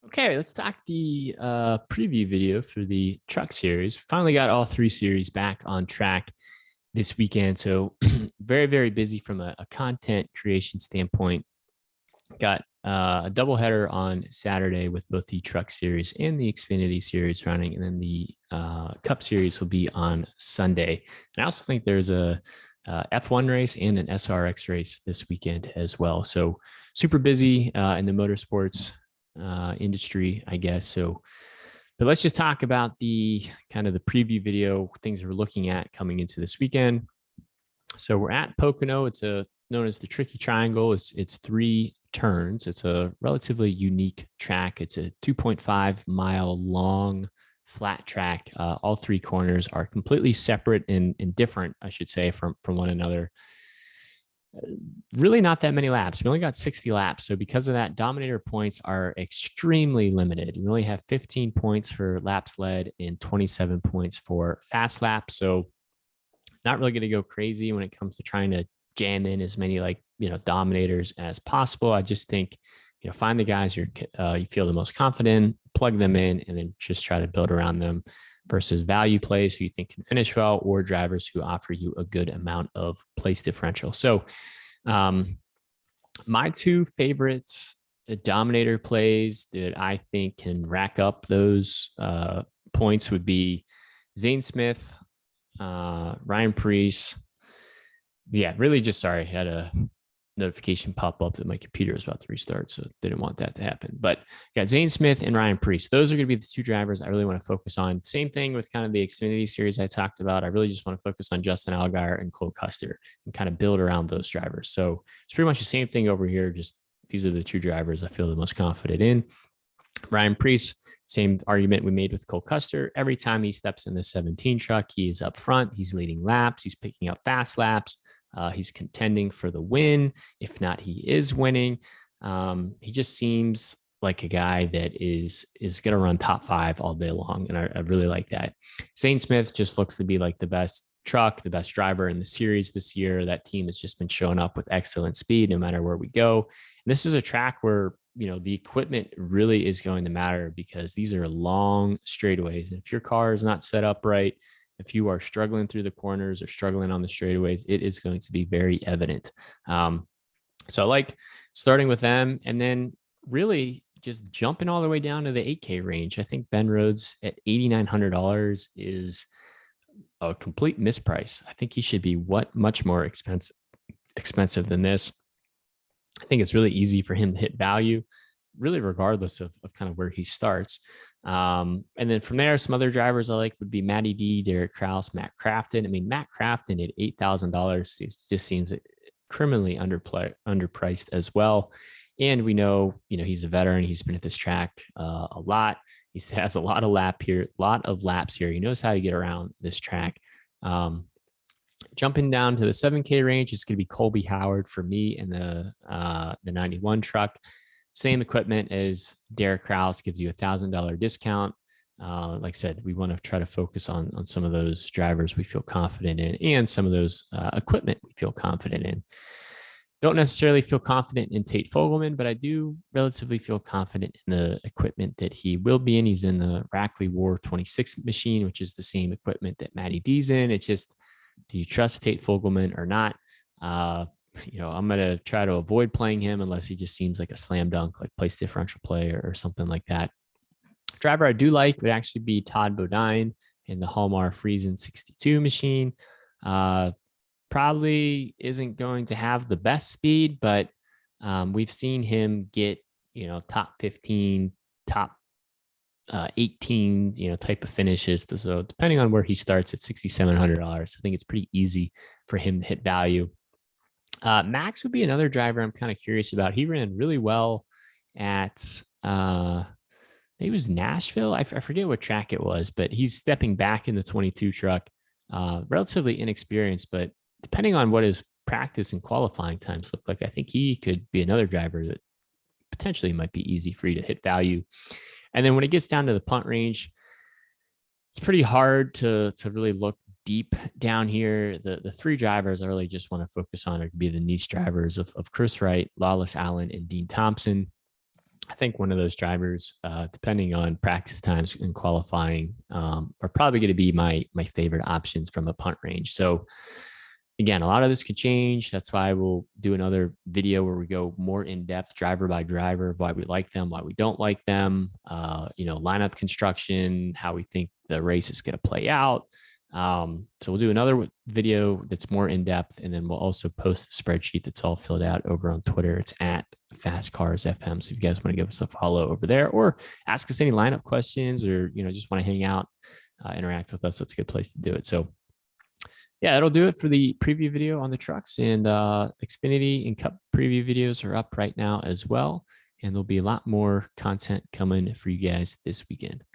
Okay, let's talk the preview video for the truck series. Finally got all three series back on track this weekend. So very, very busy from a content creation standpoint. Got a doubleheader on Saturday with both the truck series and the Xfinity series running. And then the Cup series will be on Sunday. And I also think there's a F1 race and an SRX race this weekend as well. So super busy in the motorsports industry, I guess. So, but let's just talk about the kind of the preview video, things we're looking at coming into this weekend. So we're at Pocono. It's known as the Tricky Triangle. It's three turns. It's a relatively unique track. It's a 2.5-mile long flat track. All three corners are completely separate and different, I should say, from one another. Really not that many laps. We only got 60 laps. So because of that, Dominator points are extremely limited. We only have 15 points for laps led and 27 points for fast laps. So not really going to go crazy when it comes to trying to jam in as many Dominators as possible. I just think, find the guys you feel the most confident, plug them in, and then just try to build around them versus value plays who you think can finish well, or drivers who offer you a good amount of place differential. So my two favorites Dominator plays that I think can rack up those points would be Zane Smith, Ryan Preece. Yeah, really just sorry. I had a notification pop up that my computer was about to restart, so didn't want that to happen. But got Zane Smith and Ryan Preece. Those are going to be the two drivers I really want to focus on. Same thing with kind of the Xfinity series I talked about. I really just want to focus on Justin Allgaier and Cole Custer and kind of build around those drivers. So it's pretty much the same thing over here. Just these are the two drivers I feel the most confident in. Ryan Preece, same argument we made with Cole Custer. Every time he steps in the 17 truck, he is up front. He's leading laps. He's picking up fast laps. He's contending for the win. If not, he is winning. He just seems like a guy that is going to run top five all day long. And I really like that. Zane Smith just looks to be like the best truck, the best driver in the series this year. That team has just been showing up with excellent speed no matter where we go. And this is a track where, the equipment really is going to matter because these are long straightaways. And if your car is not set up right, if you are struggling through the corners or struggling on the straightaways, it is going to be very evident. So I like starting with them and then really just jumping all the way down to the 8K range. I think Ben Rhodes at $8,900 is a complete misprice. I think he should be much more expensive than this. I think it's really easy for him to hit value, really regardless of kind of where he starts. And then from there, some other drivers I like would be Matty D, Derek Kraus, Matt Crafton. I mean, Matt Crafton at $8,000 just seems criminally underpriced as well. And we know, he's a veteran. He's been at this track a lot. He has a lot of laps here. He knows how to get around this track. Jumping down to the 7K range, it's going to be Colby Howard for me in the 91 truck. Same equipment as Derek Kraus, gives you $1,000 discount. Like I said, we want to try to focus on some of those drivers we feel confident in and some of those equipment we feel confident in. Don't necessarily feel confident in Tate Fogelman, but I do relatively feel confident in the equipment that he will be in. He's in the Rackley War 26 machine, which is the same equipment that Matty D's in. It's just, do you trust Tate Fogelman or not? I'm going to try to avoid playing him unless he just seems like a slam dunk, like place differential play or something like that. Driver I do like would actually be Todd Bodine in the Hallmark Friesen 62 machine. Probably isn't going to have the best speed, but we've seen him get, top 15, top 18, type of finishes. So depending on where he starts at $6,700, I think it's pretty easy for him to hit value. Max would be another driver I'm kind of curious about. He ran really well at it was Nashville. I forget what track it was, but he's stepping back in the 22 truck. Relatively inexperienced, but depending on what his practice and qualifying times look like, I think he could be another driver that potentially might be easy for you to hit value. And then when it gets down to the punt range, it's pretty hard to really look deep down here. The three drivers I really just want to focus on are to be the niche drivers of Chris Wright, Lawless Allen, and Dean Thompson. I think one of those drivers, depending on practice times and qualifying, are probably going to be my favorite options from a punt range. So again, a lot of this could change. That's why we'll do another video where we go more in depth, driver by driver, why we like them, why we don't like them, lineup construction, how we think the race is going to play out. So we'll do another video that's more in depth, and then we'll also post a spreadsheet that's all filled out over on Twitter. It's at Fast Cars FM. So if you guys want to give us a follow over there, or ask us any lineup questions, or just want to hang out, interact with us, that's a good place to do it. So yeah, that'll do it for the preview video on the trucks, and Xfinity and Cup preview videos are up right now as well. And there'll be a lot more content coming for you guys this weekend.